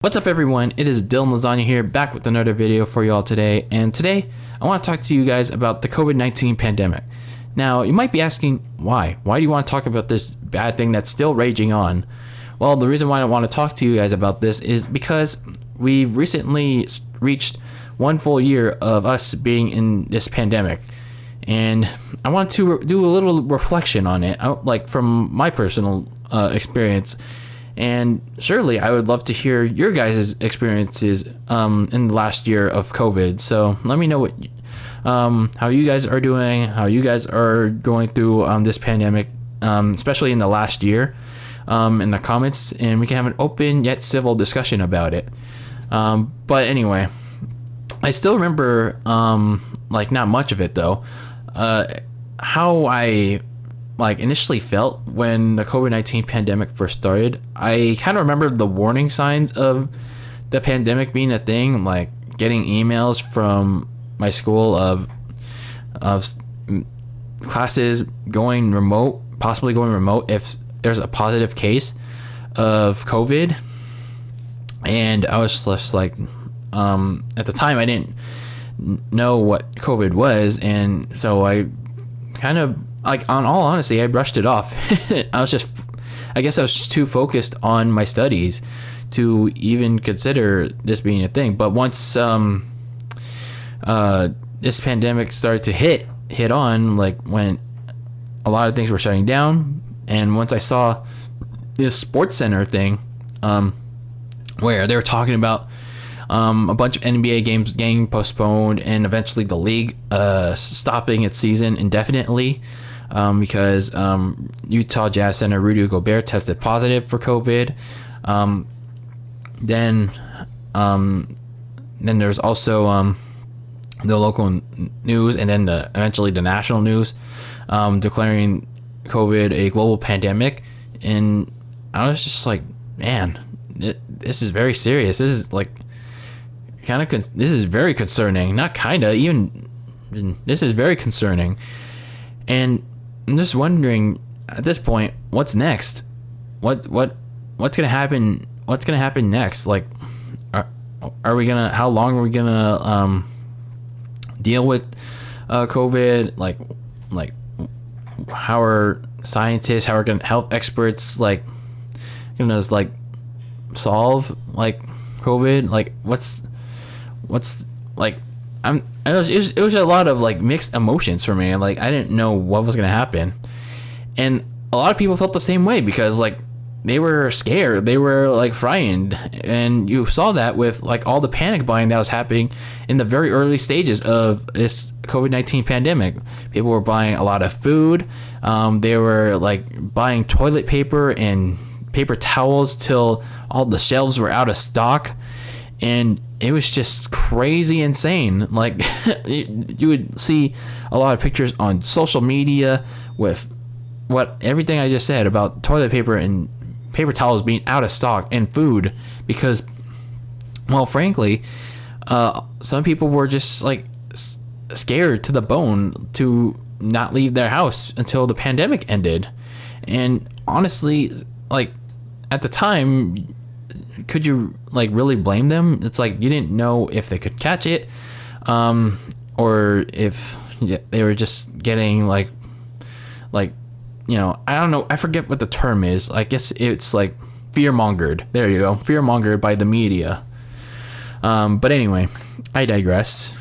What's up everyone, it is DylanLasagna here, back with another video for y'all today, and today I want to talk to you guys about the COVID-19 pandemic. Now, you might be asking, why? Why do you want to talk about this bad thing that's still raging on? Well, the reason why I want to talk to you guys about this is because we've recently reached 1 full year of us being in this pandemic, and I want to do a little reflection on it, like from my personal experience. And surely I would love to hear your guys' experiences in the last year of COVID. So let me know what how you guys are doing, how you guys are going through this pandemic, especially in the last year, in the comments, and we can have an open yet civil discussion about it. But anyway, I still remember, like not much of it though, how I initially felt when the COVID-19 pandemic first started. I kind of remember the warning signs of the pandemic being a thing, like getting emails from my school of classes going remote, possibly going remote if there's a positive case of COVID. And I was just like, at the time I didn't know what COVID was, and so I kind of, like, on all honesty, I brushed it off. I guess I was just too focused on my studies to even consider this being a thing. But once this pandemic started to hit on, like when a lot of things were shutting down, and once I saw this Sports Center thing, where they were talking about a bunch of NBA games getting postponed, and eventually the league stopping its season indefinitely, because Utah Jazz center Rudy Gobert tested positive for COVID. Then there's also the local news, and then eventually the national news declaring COVID a global pandemic. And I was just like, man, this is very serious. This is like this is very concerning. Not kinda, even this is very concerning. And I'm just wondering at this point, what's next? What's gonna happen? What's gonna happen next? Like, are we gonna? How long are we gonna deal with COVID? Like how are scientists? How are health experts gonna solve COVID? Like what's like? It was a lot of mixed emotions for me. Like, I didn't know what was gonna happen, and a lot of people felt the same way because they were scared, they were frightened, and you saw that with all the panic buying that was happening in the very early stages of this COVID-19 pandemic. People were buying a lot of food. They were buying toilet paper and paper towels till all the shelves were out of stock. And it was just crazy insane. You would see a lot of pictures on social media with everything I just said about toilet paper and paper towels being out of stock, and food, because, well, frankly, some people were just scared to the bone to not leave their house until the pandemic ended. And honestly, at the time, could you really blame them? It's you didn't know if they could catch it, or if they were just getting I don't know, I forget what the term is. I guess it's fear mongered. There you go, fear mongered by the media. But anyway, I digress.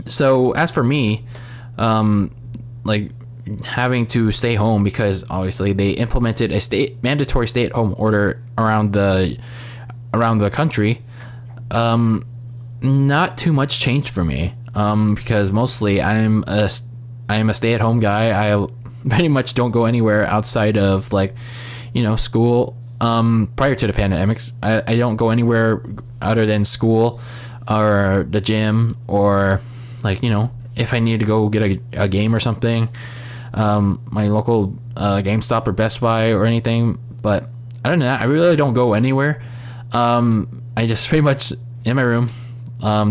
So as for me, having to stay home because obviously they implemented a mandatory stay-at-home order around the country. Not too much changed for me, because mostly I am a stay-at-home guy. I pretty much don't go anywhere outside of school. Prior to the pandemic, I don't go anywhere other than school or the gym, or if I need to go get a game or something, my local GameStop or Best Buy or anything. But other than that, I really don't go anywhere. I just pretty much in my room,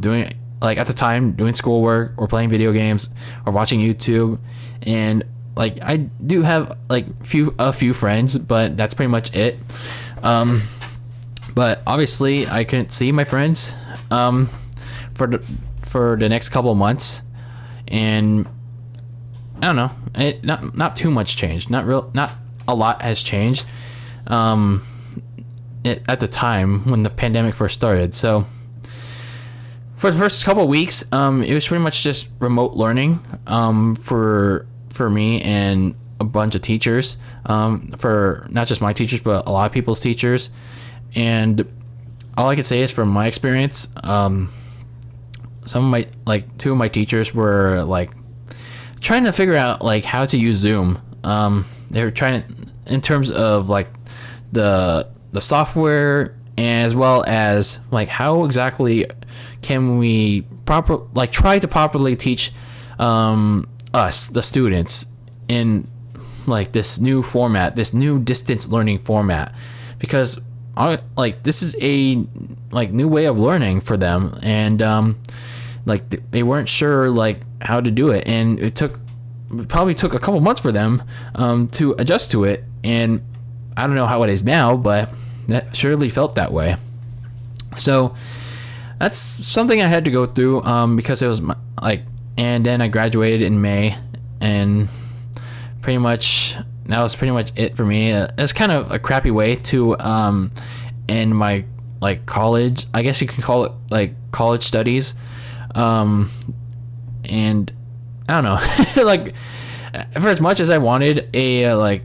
doing at the time doing schoolwork or playing video games or watching YouTube. And I do have a few friends, but that's pretty much it. But obviously, I couldn't see my friends for the next couple of months, and I don't know. Not too much changed. Not a lot has changed. At the time when the pandemic first started. So for the first couple of weeks, it was pretty much just remote learning for me and a bunch of teachers, for not just my teachers but a lot of people's teachers. And all I can say is from my experience, some of my two of my teachers were trying to figure out how to use Zoom. They were trying to, in terms of the software, as well as how exactly can we try to properly teach us, the students, in this new format, this new distance learning format, because this is a new way of learning for them, and they weren't sure how to do it, and it probably took a couple months for them to adjust to it. And I don't know how it is now, but that surely felt that way. So that's something I had to go through, because it was and then I graduated in May, and pretty much that was pretty much it for me. It's kind of a crappy way to end my college, I guess you can call it college studies, and I don't know. For as much as I wanted a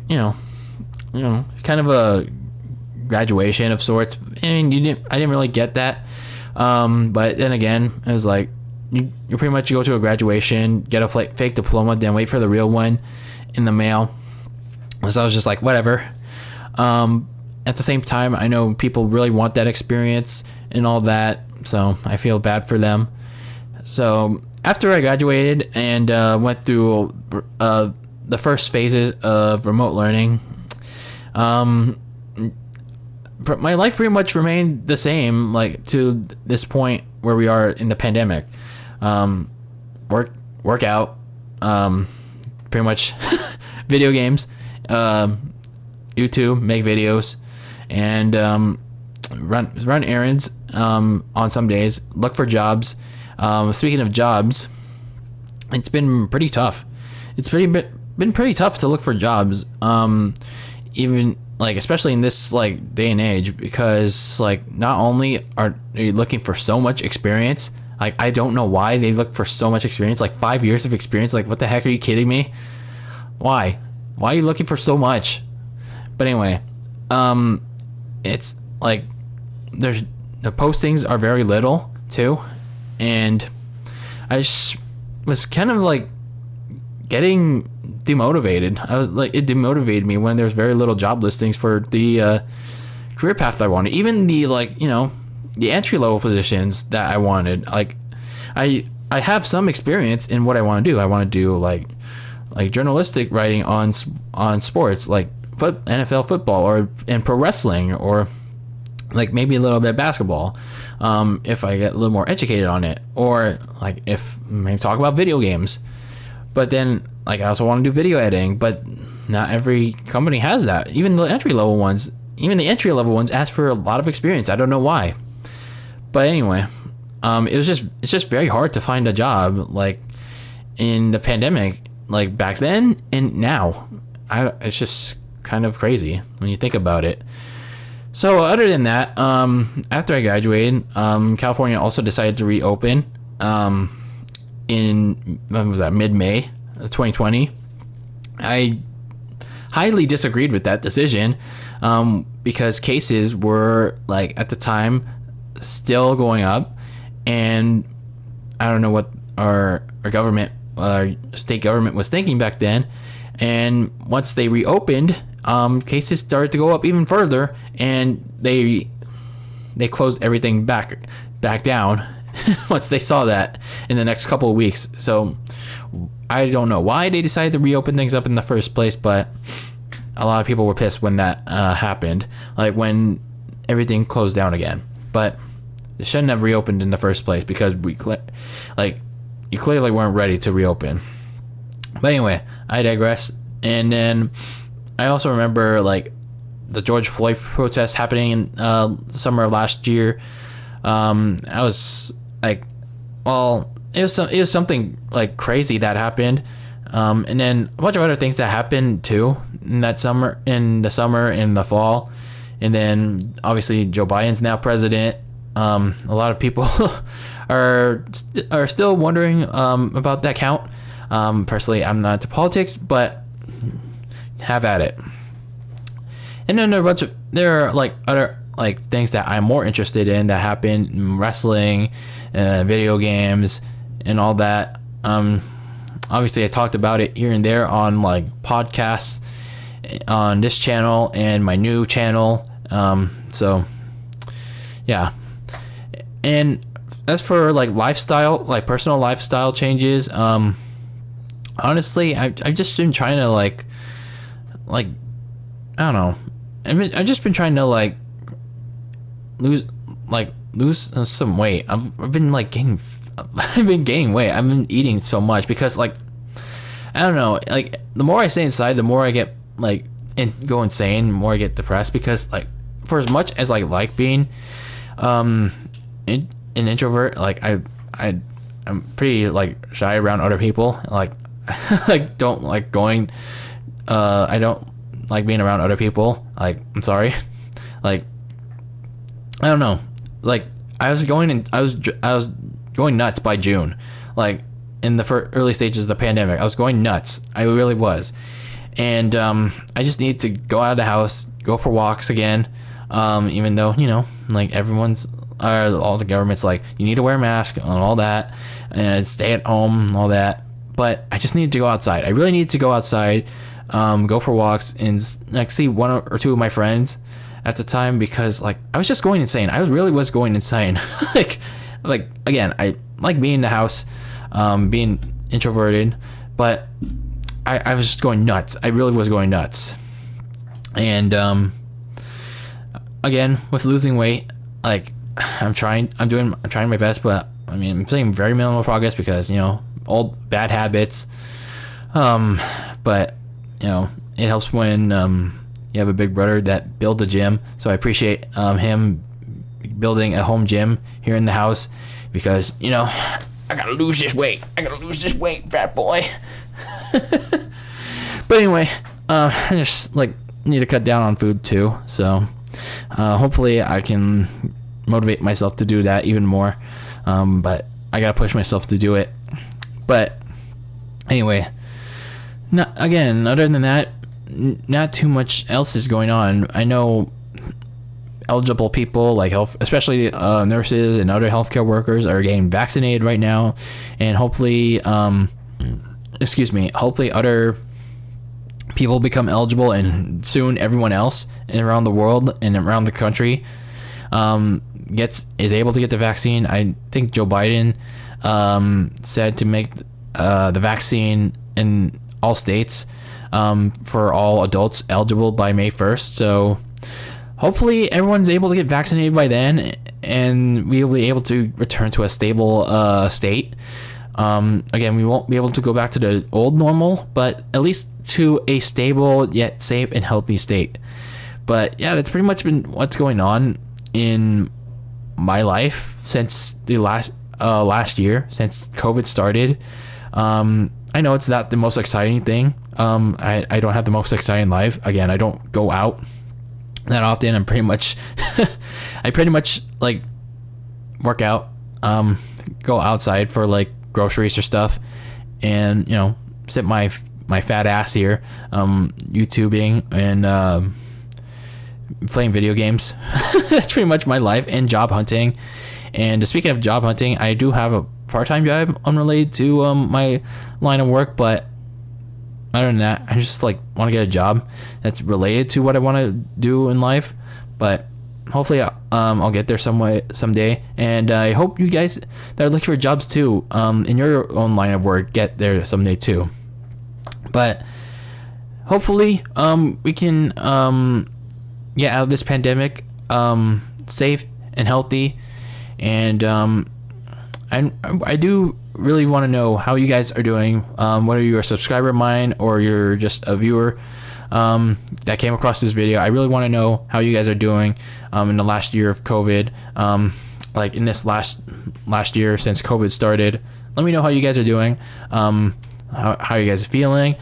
kind of a graduation of sorts, I didn't really get that. But then again, it was you pretty much go to a graduation, get a fake diploma, then wait for the real one in the mail. So I was just whatever. At the same time, I know people really want that experience and all that, so I feel bad for them. So after I graduated and went through the first phases of remote learning, my life pretty much remained the same, to this point where we are in the pandemic. Work out, pretty much video games, YouTube, make videos, and run errands on some days, look for jobs. Speaking of jobs, it's been pretty tough. It's been pretty tough to look for jobs, even especially in this day and age, because not only are you looking for so much experience, I don't know why they look for so much experience, 5 years of experience. What the heck, are you kidding me? Why are you looking for so much? But anyway, it's there's the postings are very little too, and I just was kind of getting demotivated. It demotivated me when there's very little job listings for the career path I wanted. Even the the entry level positions that I wanted. I have some experience in what I want to do. I want to do journalistic writing on sports, NFL football, and pro wrestling, or maybe a little bit of basketball, if I get a little more educated on it, or if maybe talk about video games. But then I also want to do video editing, but not every company has that. Even the entry level ones ask for a lot of experience. I don't know why. But anyway, it's just very hard to find a job in the pandemic, back then and now. It's just kind of crazy when you think about it. So other than that, after I graduated, California also decided to reopen in, when was that, mid-May 2020. I highly disagreed with that decision, because cases were at the time still going up, and I don't know what our government, state government, was thinking back then. And once they reopened, cases started to go up even further, and they closed everything back down once they saw that in the next couple of weeks. So I don't know why they decided to reopen things up in the first place, but a lot of people were pissed when that happened, when everything closed down again. But they shouldn't have reopened in the first place, because you clearly weren't ready to reopen. But anyway, I digress. And then I also remember the George Floyd protest happening in the summer of last year. I was like, well, it was something like crazy that happened, and then a bunch of other things that happened too in the summer, in the fall, and then obviously Joe Biden's now president. A lot of people are still wondering about that count. Personally, I'm not into politics, but have at it. And then there are like other like things that I'm more interested in that happen: wrestling, video games, and all that. Obviously, I talked about it here and there on like podcasts on this channel and my new channel. So yeah. And as for like lifestyle, like personal lifestyle changes, honestly, I've just been trying to like I don't know. I've just been trying to like lose some weight. I've been like gaining weight. I've been eating so much because like I don't know, like the more I stay inside, the more I get like and go insane, the more I get depressed, because like for as much as I like being an introvert, like I'm pretty like shy around other people. Like like don't like going I don't like being around other people. Like I'm sorry. Like I don't know. Like I was going nuts by June. Like in the early stages of the pandemic, I was going nuts. I really was. And I just need to go out of the house, go for walks again. Even though, you know, like all the government's like, you need to wear a mask and all that, and stay at home and all that. But I just need to go outside. I really need to go outside, go for walks, and like see one or two of my friends at the time, because like I was just going insane. I really was going insane. like again, I like being in the house, being introverted, but I was just going nuts. I really was going nuts. And again, with losing weight, like I'm trying my best, but I mean, I'm seeing very minimal progress because, you know, old bad habits. But you know, it helps when you have a big brother that builds a gym. So I appreciate him building a home gym here in the house, because, you know, I gotta lose this weight, fat boy. But anyway, I just like need to cut down on food too. So hopefully I can motivate myself to do that even more. But I gotta push myself to do it. But anyway, other than that, not too much else is going on. I know eligible people like especially nurses and other healthcare workers are getting vaccinated right now, and hopefully hopefully other people become eligible, and soon everyone else around the world and around the country is able to get the vaccine. I think Joe Biden said to make the vaccine in all states for all adults eligible by May 1st. So hopefully everyone's able to get vaccinated by then, and we will be able to return to a stable state. Again, we won't be able to go back to the old normal, but at least to a stable yet safe and healthy state. But yeah, that's pretty much been what's going on in my life since the last year, since COVID started. I know it's not the most exciting thing. I don't have the most exciting life. Again, I don't go out that often. I'm pretty much I pretty much like work out, go outside for like groceries or stuff, and, you know, sit my fat ass here YouTubing and playing video games. That's pretty much my life, and job hunting. And speaking of job hunting, I do have a part-time job unrelated to my line of work, but other than that, I just like want to get a job that's related to what I want to do in life. But hopefully I'll get there someday, and I hope you guys that are looking for jobs too in your own line of work get there someday too. But hopefully we can get out of this pandemic safe and healthy. And I do really want to know how you guys are doing, whether you're a subscriber of mine or you're just a viewer. that came across this video. I really want to know how you guys are doing in the last year of COVID. Like in this last year since COVID started. Let me know how you guys are doing. How you guys are feeling.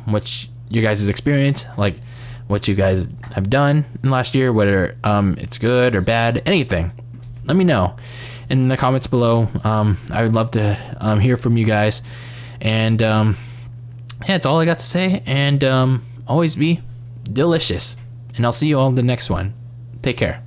What you guys' experience, like what you guys have done in the last year, whether it's good or bad, anything. Let me know in the comments below. I would love to hear from you guys. And yeah, that's all I got to say. And always be delicious. And I'll see you all in the next one. Take care.